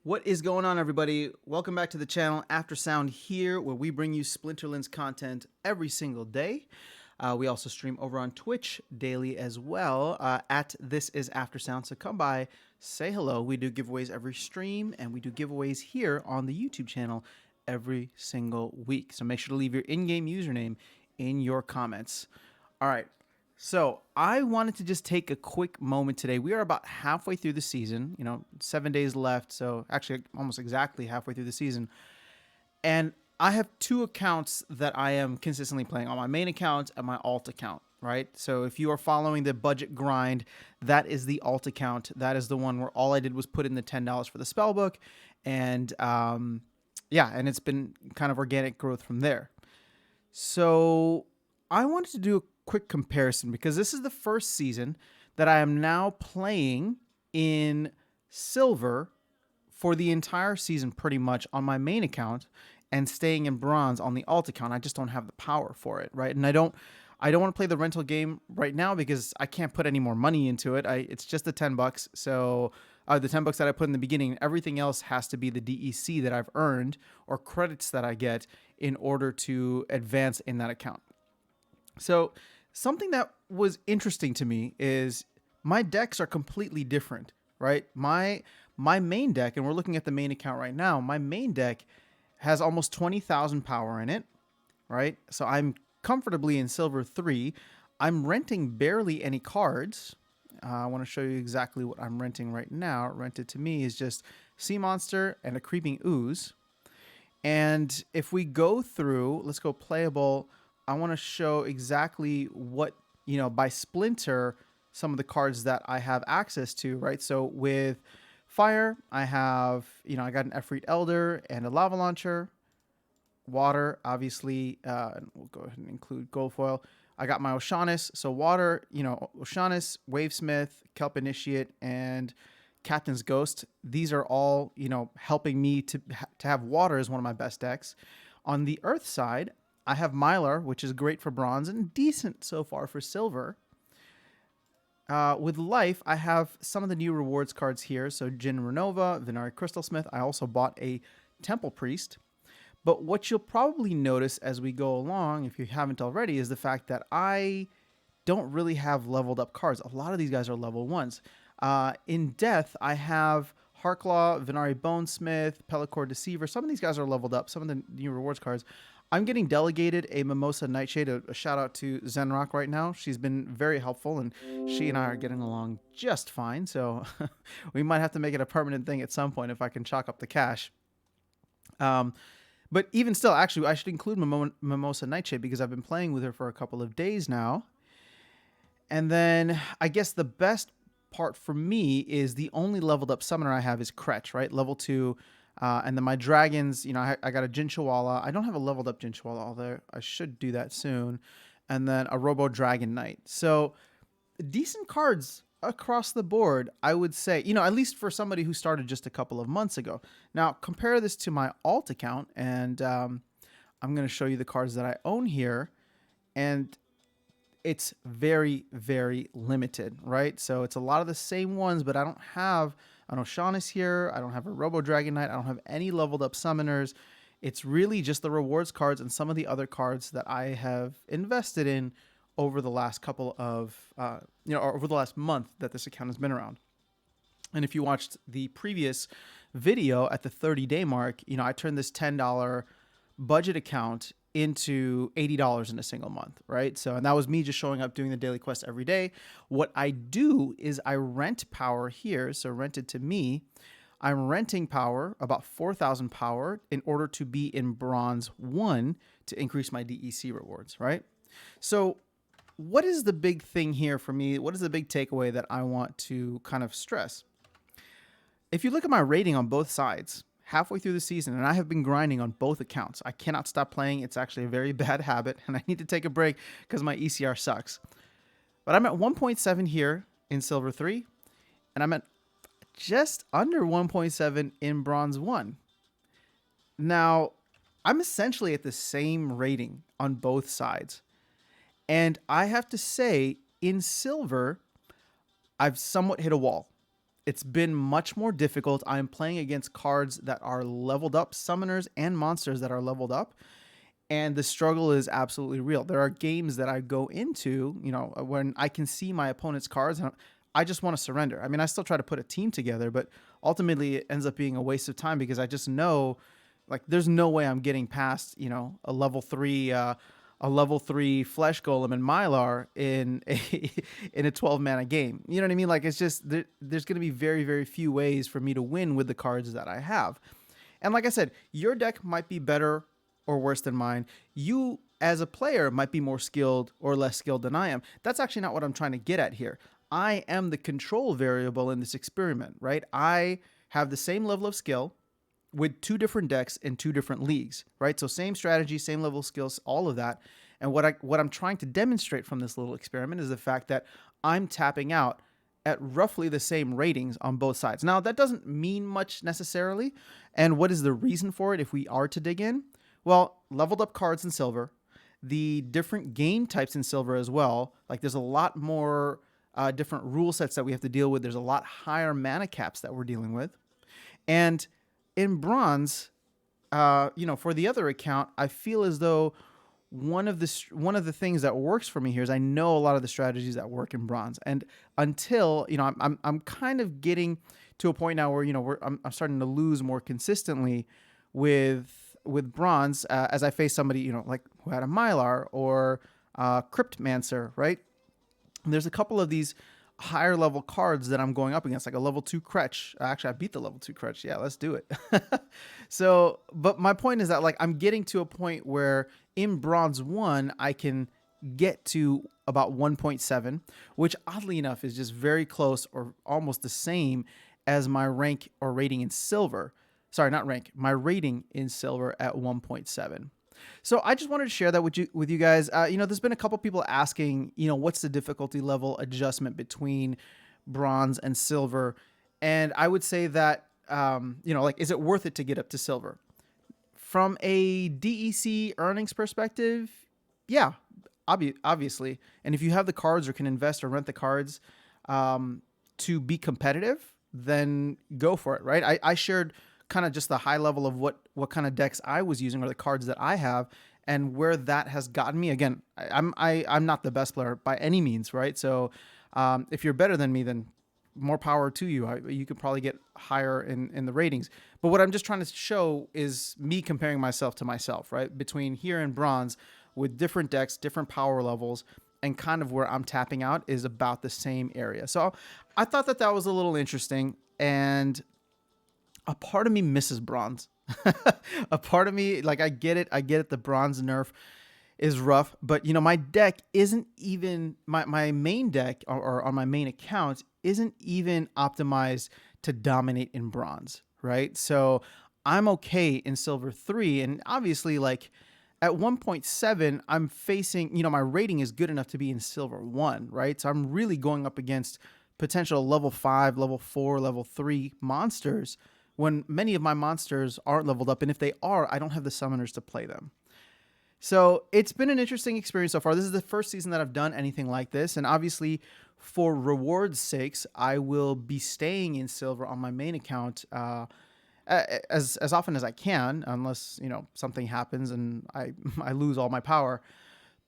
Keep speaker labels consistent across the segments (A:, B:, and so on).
A: What is going on, everybody? Welcome back to the channel After Sound here, where we bring you Splinterlands content every single day. We also stream over on Twitch daily as well at This Is After Sound. So come by, say hello. We do giveaways every stream, and we do giveaways here on the YouTube channel every single week. So make sure to leave your in-game username in your comments. All right. So I wanted to just take a quick moment today. We are about halfway through the season, 7 days left. So actually almost exactly halfway through the season. And I have two accounts that I am consistently playing on my main account and my alt account, right? So if you are following the budget grind, that is the alt account. That is the one where all I did was put in the $10 for the spell book. And and it's been kind of organic growth from there. So I wanted to do a quick comparison because this is the first season that I am now playing in silver for the entire season pretty much on my main account and staying in bronze on the alt account. I just don't have the power for it, right? And I don't want to play the rental game right now because I can't put any more money into it. It's just the $10. So the $10 that I put in the beginning, everything else has to be the DEC that I've earned or credits that I get in order to advance in that account. So something that was interesting to me is my decks are completely different, right? My main deck, and we're looking at the main account right now, my main deck has almost 20,000 power in it, right? So I'm comfortably in silver 3. I'm renting barely any cards. I want to show you exactly what I'm renting right now. Rented to me is just Sea Monster and a Creeping Ooze. And if we go through, let's go playable. I want to show exactly what, by Splinter, some of the cards that I have access to, right? So with fire, I have, I got an Efreet Elder and a Lava Launcher. Water, obviously, and we'll go ahead and include Gold Foil. I got my Oceanus. So water, Oceanus, Wavesmith, Kelp Initiate, and Captain's Ghost. These are all, helping me to have water as one of my best decks. On the Earth side, I have Mylar, which is great for bronze and decent so far for silver. With life, I have some of the new rewards cards here. So Jin Renova, Venari Crystalsmith. I also bought a Temple Priest. But what you'll probably notice as we go along, if you haven't already, is the fact that I don't really have leveled up cards. A lot of these guys are level 1s. In Death, I have Harklaw, Venari Bonesmith, Pellicore Deceiver. Some of these guys are leveled up. Some of the new rewards cards. I'm getting delegated a Mimosa Nightshade. A shout out to Zenrock right now. She's been very helpful, and she and I are getting along just fine. So we might have to make it a permanent thing at some point if I can chalk up the cash. But even still, actually, I should include Mimosa Nightshade because I've been playing with her for a couple of days now. And then I guess the best part for me is the only leveled up summoner I have is Kretch, right? Level 2. And then my dragons, I got a Jinchawala. I don't have a leveled up Jinchawala, although I should do that soon. And then a Robo Dragon Knight. So decent cards across the board, I would say, at least for somebody who started just a couple of months ago. Now, compare this to my alt account, and I'm going to show you the cards that I own here. And it's very, very limited, right? So it's a lot of the same ones, but I don't have an Oceanus here. I don't have a Robo Dragon Knight. I don't have any leveled up summoners. It's really just the rewards cards and some of the other cards that I have invested in over the last couple of, or over the last month that this account has been around. And if you watched the previous video at the 30-day mark, I turned this $10 budget account into $80 in a single month, right? So, and that was me just showing up doing the daily quest every day. What I do is I rent power here. So rented to me, I'm renting power, about 4,000 power, in order to be in bronze 1 to increase my DEC rewards, right? So what is the big thing here for me? What is the big takeaway that I want to kind of stress? If you look at my rating on both sides, halfway through the season, and I have been grinding on both accounts. I cannot stop playing. It's actually a very bad habit, and I need to take a break because my ECR sucks. But I'm at 1.7 here in Silver 3, and I'm at just under 1.7 in Bronze 1. Now, I'm essentially at the same rating on both sides. And I have to say, in Silver, I've somewhat hit a wall. It's been much more difficult. I'm playing against cards that are leveled up, summoners and monsters that are leveled up, and the struggle is absolutely real. There are games that I go into, when I can see my opponent's cards, and I just want to surrender. I mean, I still try to put a team together, but ultimately it ends up being a waste of time because I just know, like, there's no way I'm getting past, a level 3 flesh golem and Mylar in a in a 12 mana game. You know what I mean? Like, it's just there's going to be very, very few ways for me to win with the cards that I have. And like I said, your deck might be better or worse than mine. You as a player might be more skilled or less skilled than I am. That's actually not what I'm trying to get at here. I am the control variable in this experiment, right? I have the same level of skill with two different decks in two different leagues, right? So same strategy, same level of skills, all of that. And what I'm trying to demonstrate from this little experiment is the fact that I'm tapping out at roughly the same ratings on both sides. Now, that doesn't mean much necessarily. And what is the reason for it if we are to dig in? Well, leveled up cards in silver, the different game types in silver as well. Like, there's a lot more different rule sets that we have to deal with. There's a lot higher mana caps that we're dealing with. And in bronze, for the other account, I feel as though one of the things that works for me here is I know a lot of the strategies that work in bronze. And until I'm kind of getting to a point now where I'm starting to lose more consistently with bronze as I face somebody like who had a Mylar or Cryptmancer, right? And there's a couple of these higher level cards that I'm going up against, like a level 2 Kretch. Actually, I beat the level 2 Kretch. Yeah, let's do it. So, but my point is that, like, I'm getting to a point where in bronze 1, I can get to about 1.7, which oddly enough is just very close or almost the same as my rank or rating in silver. Sorry, not rank, my rating in silver at 1.7. So I just wanted to share that with you guys. There's been a couple people asking, what's the difficulty level adjustment between bronze and silver? And I would say that, is it worth it to get up to silver? From a DEC earnings perspective, yeah, obviously. And if you have the cards or can invest or rent the cards to be competitive, then go for it, right? I shared kind of just the high level of what kind of decks I was using or the cards that I have and where that has gotten me. Again, I'm not the best player by any means, right? So if you're better than me, then more power to you. You could probably get higher in the ratings. But what I'm just trying to show is me comparing myself to myself, right? Between here and bronze with different decks, different power levels, and kind of where I'm tapping out is about the same area. So I thought that was a little interesting. And a part of me misses bronze. A part of me, like, I get it. The bronze nerf is rough, but my deck isn't even my main deck or on my main account isn't even optimized to dominate in bronze, right? So I'm okay in silver 3, and obviously, like, at 1.7, I'm facing, my rating is good enough to be in silver 1, right? So I'm really going up against potential level 5, level 4, level 3 monsters when many of my monsters aren't leveled up. And if they are, I don't have the summoners to play them. So it's been an interesting experience so far. This is the first season that I've done anything like this. And obviously, for rewards' sakes, I will be staying in silver on my main account as often as I can, unless, something happens and I lose all my power.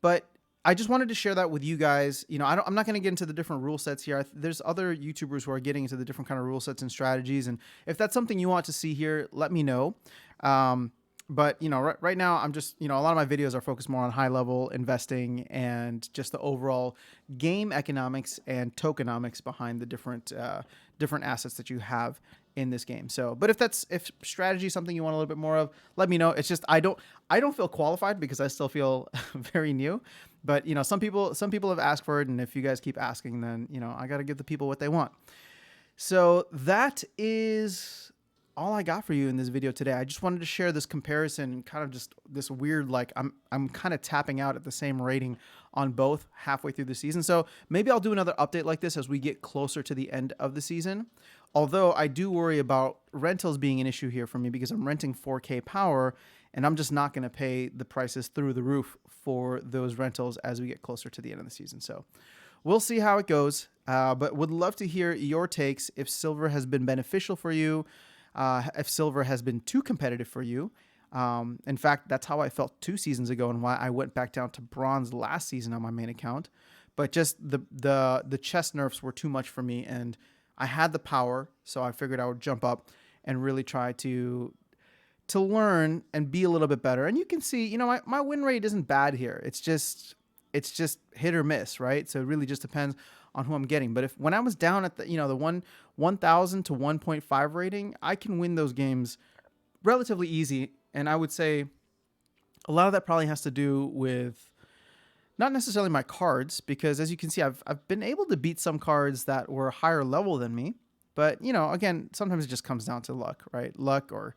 A: But I just wanted to share that with you guys. I'm not going to get into the different rule sets here. There's other YouTubers who are getting into the different kind of rule sets and strategies. And if that's something you want to see here, let me know. But, right now I'm just, a lot of my videos are focused more on high level investing and just the overall game economics and tokenomics behind the different assets that you have in this game. So, but if strategy is something you want a little bit more of, let me know. It's just, I don't feel qualified because I still feel very new, but some people have asked for it. And if you guys keep asking, then, I got to give the people what they want. So that is all I got for you in this video today. I just wanted to share this comparison, kind of just this weird, like, I'm kind of tapping out at the same rating on both halfway through the season. So maybe I'll do another update like this as we get closer to the end of the season. Although I do worry about rentals being an issue here for me because I'm renting 4K power and I'm just not going to pay the prices through the roof for those rentals as we get closer to the end of the season. So we'll see how it goes. But would love to hear your takes if silver has been beneficial for you, if silver has been too competitive for you. In fact, that's how I felt 2 seasons ago and why I went back down to bronze last season on my main account. But just the chest nerfs were too much for me, and I had the power, so I figured I would jump up and really try to learn and be a little bit better. And you can see, my win rate isn't bad here. It's just hit or miss, right? So it really just depends on who I'm getting. But when I was down at the 1,000 to 1.5 rating, I can win those games relatively easy. And I would say a lot of that probably has to do with not necessarily my cards, because as you can see, I've been able to beat some cards that were higher level than me. But, again, sometimes it just comes down to luck, right? Luck or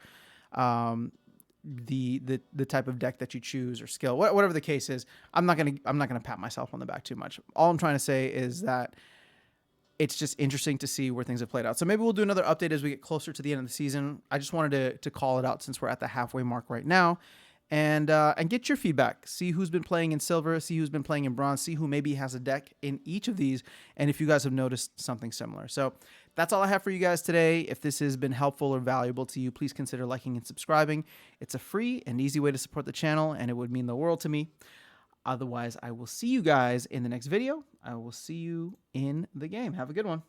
A: the type of deck that you choose or skill, whatever the case is. I'm not gonna pat myself on the back too much. All I'm trying to say is that it's just interesting to see where things have played out. So maybe we'll do another update as we get closer to the end of the season. I just wanted to call it out since we're at the halfway mark right now, and get your feedback. See who's been playing in silver, see who's been playing in bronze, see who maybe has a deck in each of these, and if you guys have noticed something similar. So that's all I have for you guys today. If this has been helpful or valuable to you, please consider liking and subscribing. It's a free and easy way to support the channel, and it would mean the world to me. Otherwise, I will see you guys in the next video. I will see you in the game. Have a good one.